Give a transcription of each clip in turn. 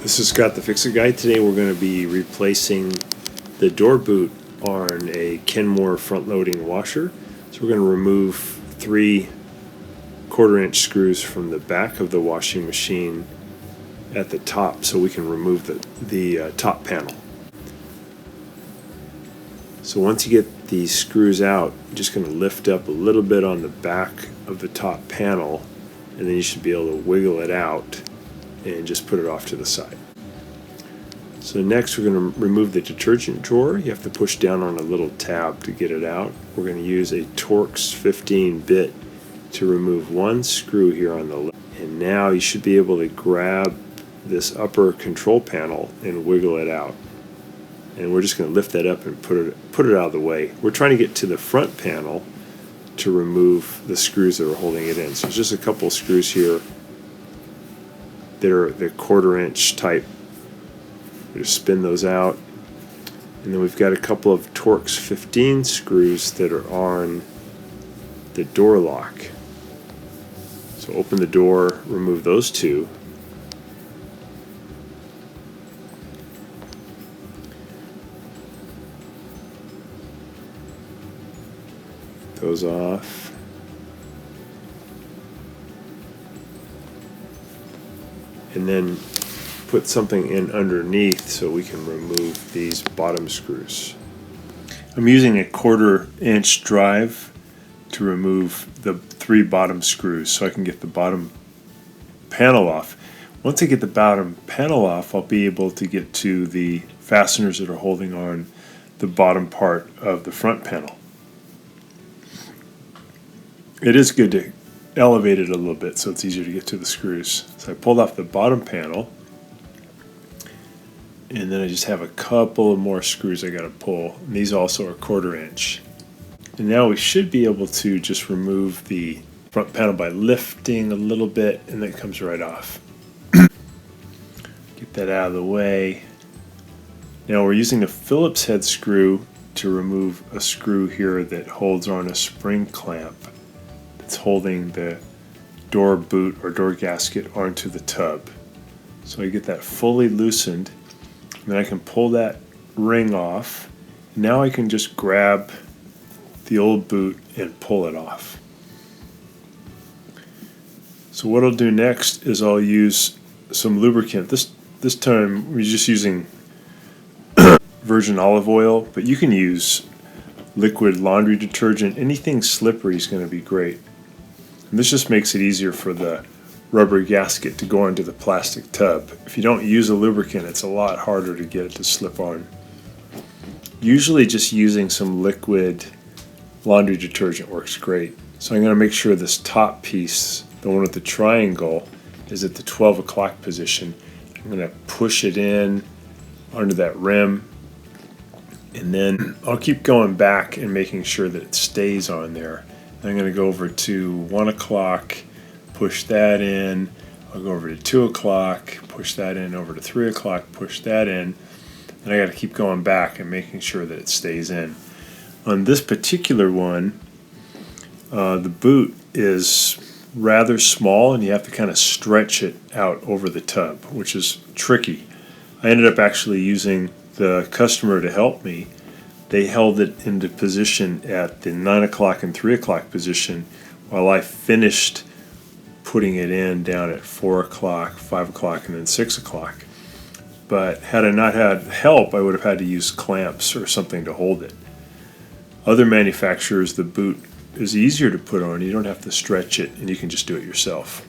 This is Scott the Fix-It Guy. Today we're going to be replacing the door boot on a Kenmore front-loading washer. So we're going to remove 3 1/4-inch screws from the back of the washing machine at the top so we can remove the top panel. So once you get these screws out, you're just going to lift up a little bit on the back of the top panel, and then you should be able to wiggle it out and just put it off to the side. So next we're going to remove the detergent drawer. You have to push down on a little tab to get it out. We're going to use a Torx 15 bit to remove 1 screw here on the left. And now you should be able to grab this upper control panel and wiggle it out. And we're just going to lift that up and put it out of the way. We're trying to get to the front panel to remove the screws that are holding it in. So it's just a couple screws here. They're the 1/4-inch type. We just spin those out, and then we've got a couple of Torx 15 screws that are on the door lock. So open the door, remove those 2. Those off. And then put something in underneath so we can remove these bottom screws. I'm using a 1/4-inch drive to remove the 3 bottom screws so I can get the bottom panel off. Once I get the bottom panel off, I'll be able to get to the fasteners that are holding on the bottom part of the front panel. It is good to elevate it a little bit so it's easier to get to the screws. So I pulled off the bottom panel, and then I just have a couple of more screws I got to pull, and these also are 1/4-inch. And now we should be able to just remove the front panel by lifting a little bit, and then it comes right off. Get that out of the way. Now we're using a Phillips head screw to remove a screw here that holds on a spring clamp that's holding the door boot or door gasket onto the tub. So I get that fully loosened, and then I can pull that ring off. Now I can just grab the old boot and pull it off. So what I'll do next is I'll use some lubricant. This time we're just using virgin olive oil, but you can use liquid laundry detergent. Anything slippery is going to be great. And this just makes it easier for the rubber gasket to go into the plastic tub. If you don't use a lubricant, it's a lot harder to get it to slip on. Usually just using some liquid laundry detergent works great. So I'm going to make sure this top piece, the one with the triangle, is at the 12 o'clock position. I'm going to push it in under that rim, and then I'll keep going back and making sure that it stays on there. I'm going to go over to 1 o'clock, push that in. I'll go over to 2 o'clock, push that in, over to 3 o'clock, push that in. And I got to keep going back and making sure that it stays in. On this particular one, the boot is rather small, and you have to kind of stretch it out over the tub, which is tricky. I ended up actually using the customer to help me. They held it into position at the 9 o'clock and 3 o'clock position while I finished putting it in down at 4 o'clock, 5 o'clock, and then 6 o'clock. But had I not had help, I would have had to use clamps or something to hold it. Other manufacturers, the boot is easier to put on. You don't have to stretch it, and you can just do it yourself.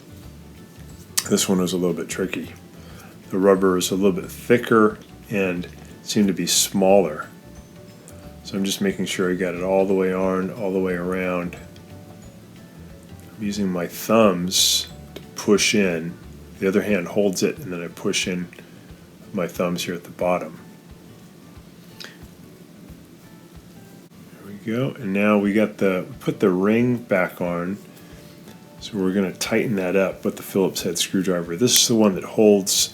This one was a little bit tricky. The rubber is a little bit thicker and seemed to be smaller. So I'm just making sure I got it all the way on, all the way around. I'm using my thumbs to push in. The other hand holds it, and then I push in my thumbs here at the bottom. There we go. And now we got put the ring back on. So we're going to tighten that up with the Phillips head screwdriver. This is the one that holds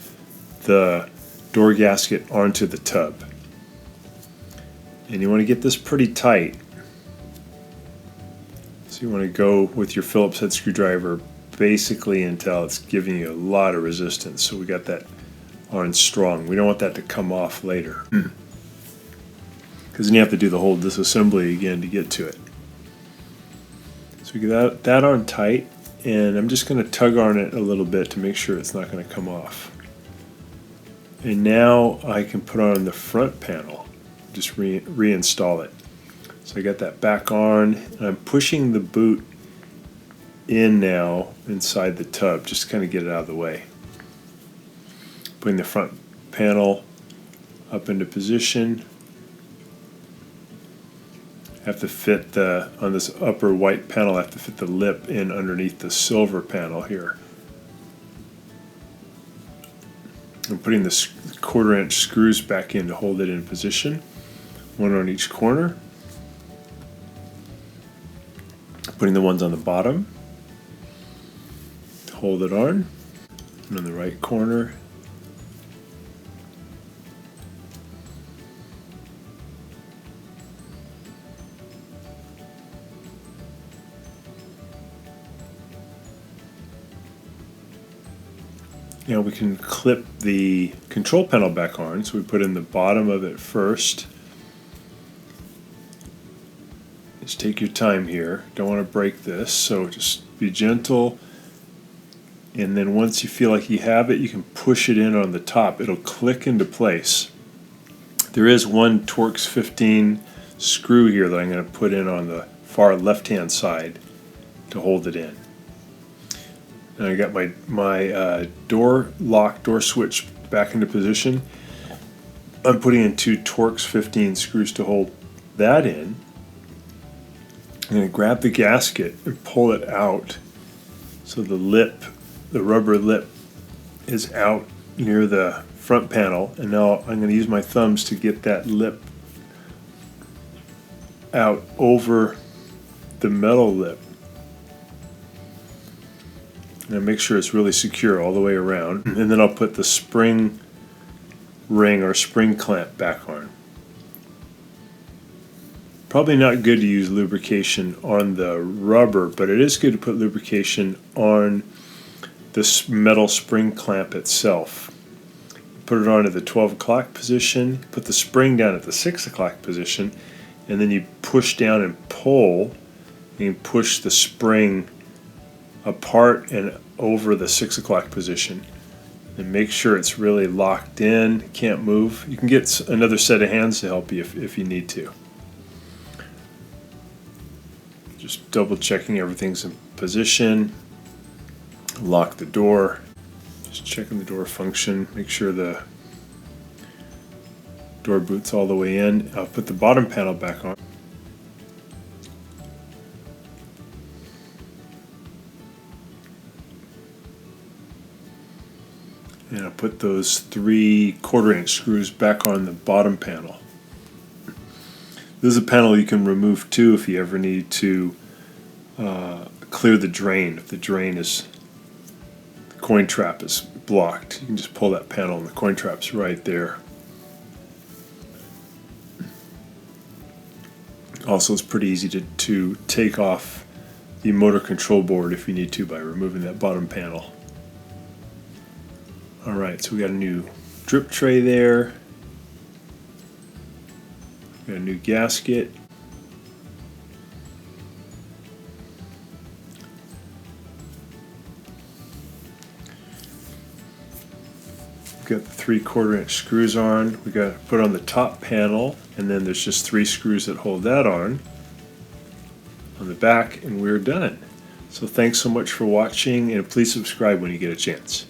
the door gasket onto the tub. And you want to get this pretty tight. So you want to go with your Phillips head screwdriver basically until it's giving you a lot of resistance. So we got that on strong. We don't want that to come off later, because then you have to do the whole disassembly again to get to it. So we get that on tight, and I'm just going to tug on it a little bit to make sure it's not going to come off. And now I can put on the front panel, just reinstall it. So I got that back on, and I'm pushing the boot in now inside the tub, just to kind of get it out of the way. Putting the front panel up into position. Have to fit on this upper white panel, I have to fit the lip in underneath the silver panel here. I'm putting the 1/4 inch screws back in to hold it in position, one on each corner. Putting the ones on the bottom to hold it on, and on the right corner. Now we can clip the control panel back on, so we put in the bottom of it first. Just take your time here, don't want to break this, so just be gentle, and then once you feel like you have it, you can push it in on the top. It'll click into place. There is one Torx 15 screw here that I'm going to put in on the far left hand side to hold it in. And I got my door switch back into position. I'm putting in 2 Torx 15 screws to hold that in. I'm going to grab the gasket and pull it out so the rubber lip is out near the front panel, and now I'm going to use my thumbs to get that lip out over the metal lip. And make sure it's really secure all the way around, and then I'll put the spring ring or spring clamp back on. Probably not good to use lubrication on the rubber, but it is good to put lubrication on this metal spring clamp itself. Put it on at the 12 o'clock position, put the spring down at the 6 o'clock position, and then you push down and pull, and you push the spring apart and over the 6 o'clock position, and make sure it's really locked in, can't move. You can get another set of hands to help you if you need to. Just double checking everything's in position. Lock the door. Just checking the door function. Make sure the door boot's all the way in. I'll put the bottom panel back on. And I'll put those 3 1/4 inch screws back on the bottom panel. This is a panel you can remove too if you ever need to clear the drain. If the coin trap is blocked, you can just pull that panel and the coin trap's right there. Also, it's pretty easy to take off the motor control board if you need to by removing that bottom panel. Alright, so we got a new drip tray there. We got a new gasket. We've got the 3 1/4 inch screws on. We got to put on the top panel, and then there's just 3 screws that hold that on the back, and we're done. So thanks so much for watching, and please subscribe when you get a chance.